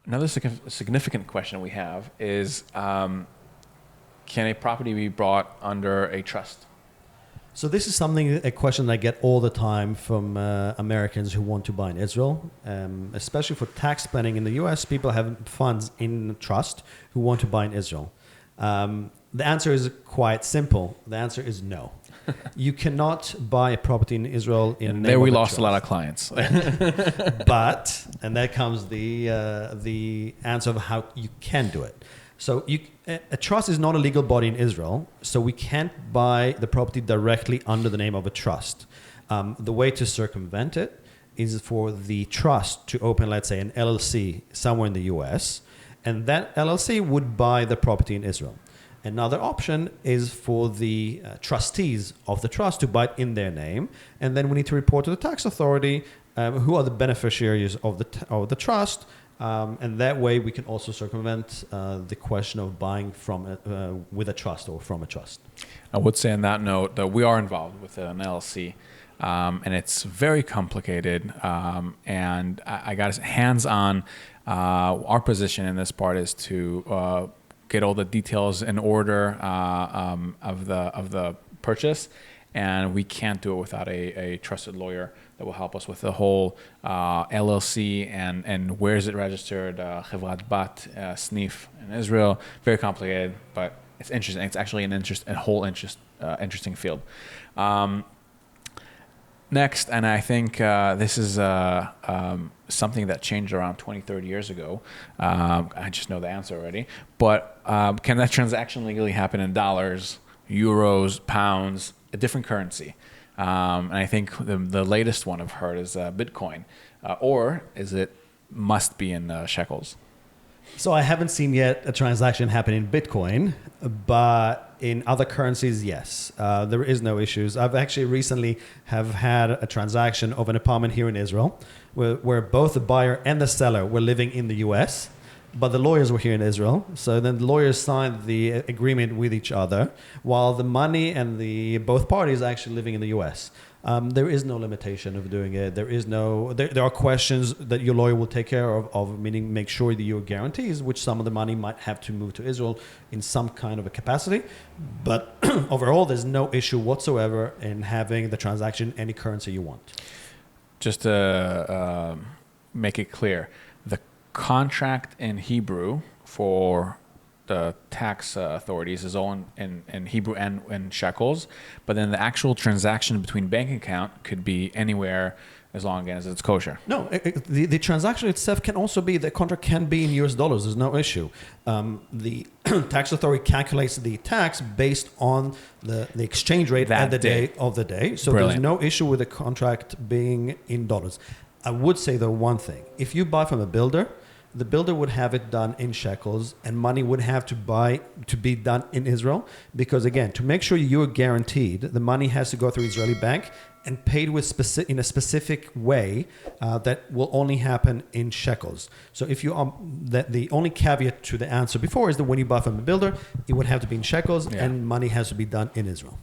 Another significant question we have is, can a property be brought under a trust? So this is a question I get all the time from Americans who want to buy in Israel, especially for tax planning in the US. People have funds in trust who want to buy in Israel. The answer is quite simple. The answer is no. You cannot buy a property in Israel in And the there name we of a lost a trust. lot of clients. But, and there comes the answer of how you can do it. So a trust is not a legal body in Israel, so we can't buy the property directly under the name of a trust. The way to circumvent it is for the trust to open, let's say, an LLC somewhere in the US, and that LLC would buy the property in Israel. Another option is for the trustees of the trust to buy it in their name, and then we need to report to the tax authority who are the beneficiaries of the trust, and that way we can also circumvent the question of buying from with a trust or from a trust. I would say on that note that we are involved with an LLC, and it's very complicated. And I got hands-on. Our position in this part is to get all the details in order of the purchase, and we can't do it without a trusted lawyer that will help us with the whole LLC and where is it registered, Chevrat Bat, Snif in Israel. Very complicated, but it's interesting. It's actually interesting field. Next, and I think this is something that changed around 20, 30 years ago. I just know the answer already. But can that transaction legally happen in dollars, euros, pounds, a different currency? And I think the latest one I've heard is Bitcoin. Or is it must be in shekels? So I haven't seen yet a transaction happen in Bitcoin, but in other currencies, yes, there is no issues. I've actually recently have had a transaction of an apartment here in Israel where both the buyer and the seller were living in the US, but the lawyers were here in Israel. So then the lawyers signed the agreement with each other while the money and both parties are actually living in the US. There is no limitation of doing it. There are questions that your lawyer will take care of, meaning make sure that your guarantees, which some of the money might have to move to Israel in some kind of a capacity. But overall, there's no issue whatsoever in having the transaction any currency you want. Just to make it clear, the contract in Hebrew for the tax authorities is all in Hebrew and in shekels, but then the actual transaction between bank account could be anywhere as long as it's kosher. No, the transaction itself can also be, the contract can be in US dollars. There's no issue. The tax authority calculates the tax based on the exchange rate at the day of the day. So Brilliant. There's no issue with the contract being in dollars. I would say though one thing, if you buy from a builder, the builder would have it done in shekels and money would have to be done in Israel, because again, to make sure you're guaranteed, the money has to go through Israeli bank and paid in a specific way that will only happen in shekels. So if you the only caveat to the answer before is that when you buy from a builder, it would have to be in shekels and money has to be done in Israel.